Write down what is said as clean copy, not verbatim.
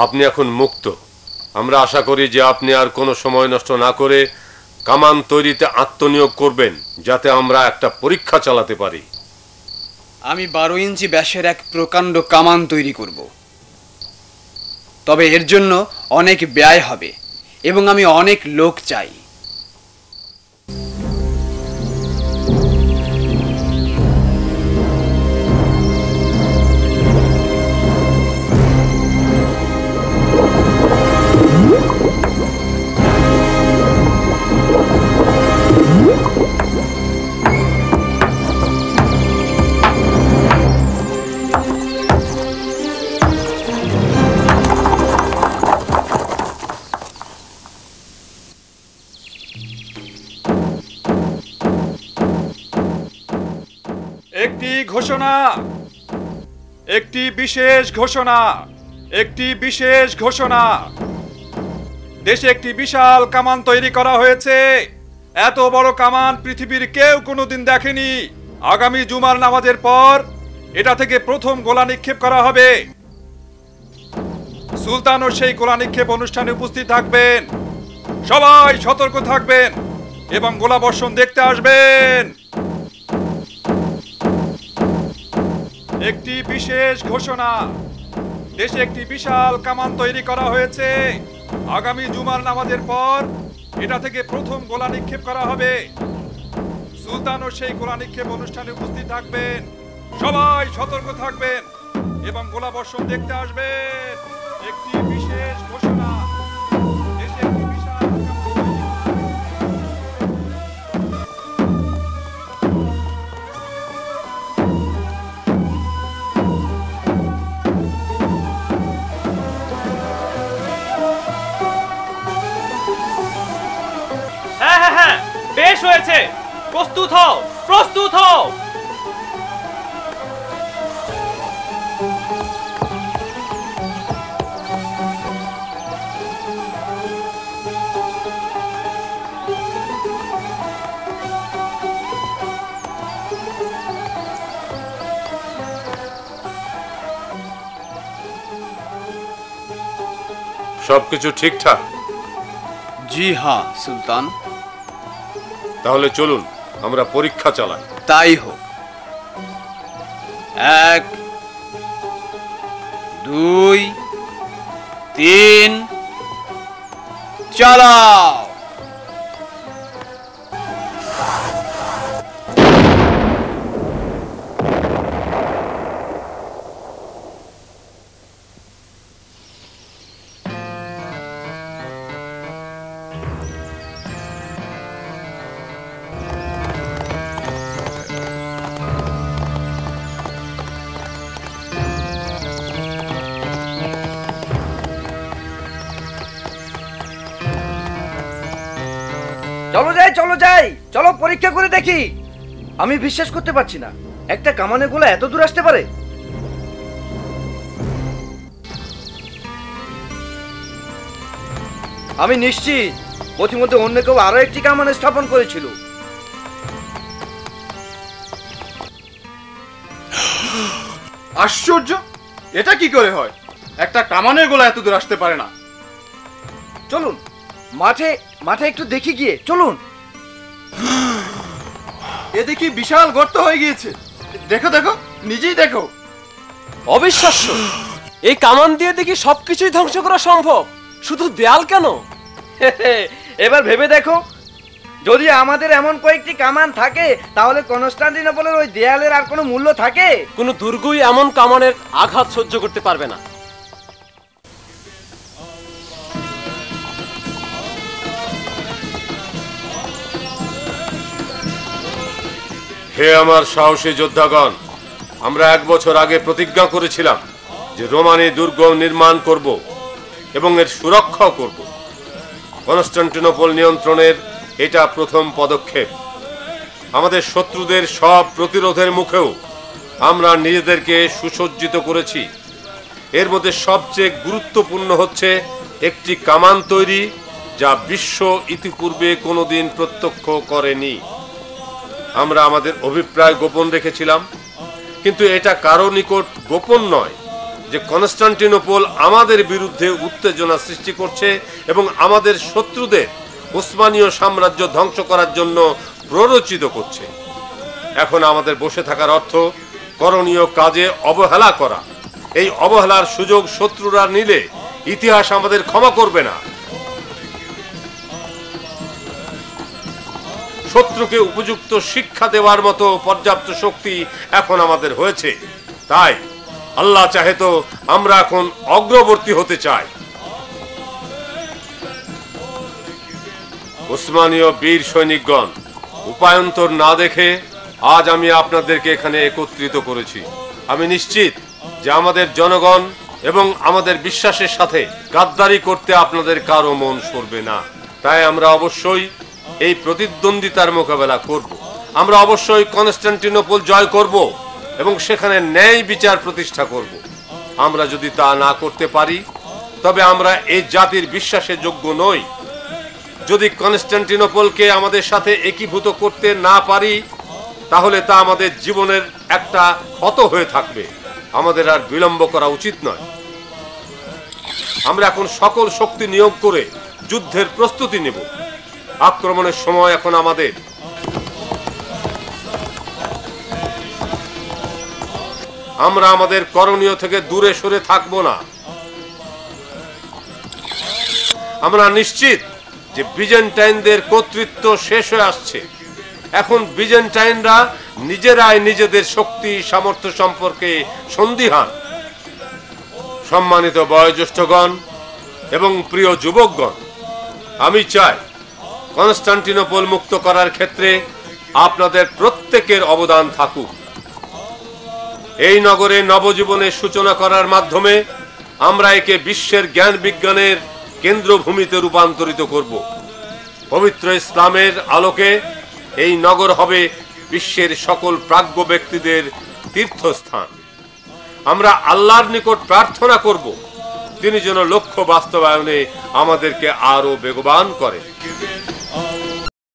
আপনি এখন মুক্ত। আমরা আশা করি যে আপনি আর কোনো সময় নষ্ট না করে কামান তৈরিতে আত্মনিয়োগ করবেন, যাতে আমরা একটা পরীক্ষা চালাতে পারি। আমি 12 ইঞ্চি ব্যাসের এক প্রকাণ্ড কামান তৈরি করব, তবে এর জন্য অনেক ব্যয় হবে এবং আমি অনেক লোক চাই। একটি ঘোষণা, একটি বিশেষ ঘোষণা, একটি বিশেষ ঘোষণা। দেশে একটি বিশাল কামান তৈরি করা হয়েছে। এত বড় কামান পৃথিবীর কেউ কোনোদিন দেখেনি। আগামী জুমার নামাজের পর এটা থেকে প্রথম গোলা নিক্ষেপ করা হবে। সুলতানও সেই গোলা নিক্ষেপ অনুষ্ঠানে উপস্থিত থাকবেন। সবাই সতর্ক থাকবেন এবং গোলা বর্ষণ দেখতে আসবেন। একটি বিশেষ ঘোষণা, দেশে একটি বিশাল কামান তৈরি করা হয়েছে। আগামী জুমার নামাজের পর এটা থেকে প্রথম গোলা নিক্ষেপ করা হবে। সুলতানও সেই গোলা নিক্ষেপ অনুষ্ঠানে উপস্থিত থাকবেন। সবাই সতর্ক থাকবেন এবং গোলা বর্ষণ দেখতে আসবেন। একটি বিশেষ ঘোষণা, দেশে একটি বিশাল বেশ হয়েছে, প্রস্তুত হও, প্রস্তুত হও। সবকিছু ঠিকঠাক? জি হ্যাঁ সুলতান। তাহলে চলুন আমরা পরীক্ষা চালাই। তাই হোক। 1 2 3 চালাও। চলো যাই, চলো পরীক্ষা করে দেখি। আমি বিশ্বাস করতে পারছি না একটা কামানের গোলা এত দূর আসতে পারে। আমি নিশ্চিত পথিমধ্যে অন্য কেউ আরো একটি কামান স্থাপন করেছিল। আশ্চর্য, এটা কি করে হয়? একটা কামানের গোলা এত দূর আসতে পারে না। চলুন মাঠে মাঠে একটু দেখি গিয়ে, চলুন। এ দেখি বিশাল গর্ত হয়ে গিয়েছে। দেখো দেখো, নিজেই দেখো। অবিশ্বাস্য, এই কামান দিয়ে দেখি সবকিছুই ধ্বংস করা সম্ভব, শুধু দেয়াল কেন? এবার ভেবে দেখো, যদি আমাদের এমন কয়েকটি কামান থাকে তাহলে কনস্টান্টিনোপলের ওই দেয়ালের আর কোনো মূল্য থাকে? কোনো দুর্গই এমন কামানের আঘাত সহ্য করতে পারবে না। হে আমার সাহসী যোদ্ধাগণ, আমরা 1 বছর আগে প্রতিজ্ঞা করেছিলাম যে রোমানি দুর্গ নির্মাণ করব এবং এর সুরক্ষা করব। কনস্টান্টিনোপল নিয়ন্ত্রণের এটা প্রথম পদক্ষেপ। আমাদের শত্রুদের সব প্রতিরোধের মুখেও আমরা নিজেদেরকে সুসজ্জিত করেছি। এর মধ্যে সবচেয়ে গুরুত্বপূর্ণ হচ্ছে একটি কামান তৈরি, যা বিশ্ব ইতিপূর্বে কোনোদিন প্রত্যক্ষ করেনি। আমরা আমাদের অভিপ্রায় গোপন রেখেছিলাম, কিন্তু এটা কারো নিকট গোপন নয় যে কনস্টান্টিনোপল আমাদের বিরুদ্ধে উত্তেজনা সৃষ্টি করছে এবং আমাদের শত্রুদের উসমানীয় সাম্রাজ্য ধ্বংস করার জন্য প্ররোচিত করছে। এখন আমাদের বসে থাকার অর্থ করণীয় কাজে অবহেলা করা। এই অবহেলার সুযোগ শত্রুরা নিলে ইতিহাস আমাদের ক্ষমা করবে না। শত্রুকে উপযুক্ত শিক্ষা দেওয়ার মতো পর্যাপ্ত শক্তি এখন আমাদের হয়েছে। তাই আল্লাহ চাহে তো আমরা এখন অগ্রবর্তী হতে চাই। উসমানীয় বীর সৈনিকগণ, উপায়ন্তর না দেখে আজ আমি আপনাদেরকে এখানে একত্রিত করেছি। আমি নিশ্চিত যে আমাদের জনগণ এবং আমাদের বিশ্বাসের সাথে গাদ্দারি করতে আপনাদের কারো মন সরবে না। তাই আমরা অবশ্যই এই প্রতিদ্বন্দ্বিতার মোকাবেলা করব। আমরা অবশ্যই কনস্টান্টিনোপল জয় করব এবং সেখানে ন্যায় বিচার প্রতিষ্ঠা করব। আমরা যদি তা না করতে পারি তবে আমরা এই জাতির বিশ্বাসের যোগ্য নই। যদি কনস্টান্টিনোপলকে আমাদের সাথে একীভূত করতে না পারি তাহলে তা আমাদের জীবনের একটা ক্ষত হয়ে থাকবে। আমাদের আর বিলম্ব করা উচিত নয়। আমরা এখন সকল শক্তি নিয়োগ করে যুদ্ধের প্রস্তুতি নেব। আক্রমণের সময় এখন আমাদের। আমরা আমাদের করণীয় থেকে দূরে সরে থাকব না। আমরা নিশ্চিত যে বিজেন্টাইনদের কর্তৃত্ব শেষ হয়ে আসছে। এখন বিজেন্টাইনরা নিজেরাই নিজেদের শক্তি সামর্থ্য সম্পর্কে সন্দিহান। সম্মানিত বয়োজ্যেষ্ঠগণ এবং প্রিয় যুবকগণ, আমি চাই কনস্টান্টিনোপল মুক্ত করার ক্ষেত্রে আপনাদের প্রত্যেকের অবদান থাকুক। এই নগরে নবজীবনের সূচনা করার মাধ্যমে আমরা একে বিশ্বের জ্ঞান বিজ্ঞানের কেন্দ্রভূমিতে রূপান্তরিত করব। পবিত্র ইসলামের আলোকে এই নগর হবে বিশ্বের সকল প্রাজ্ঞ ব্যক্তিদের তীর্থস্থান। আমরা আল্লাহর নিকট প্রার্থনা করব তিনি যেন লক্ষ্য বাস্তবায়নে আমাদেরকে আরো বেগবান করেন।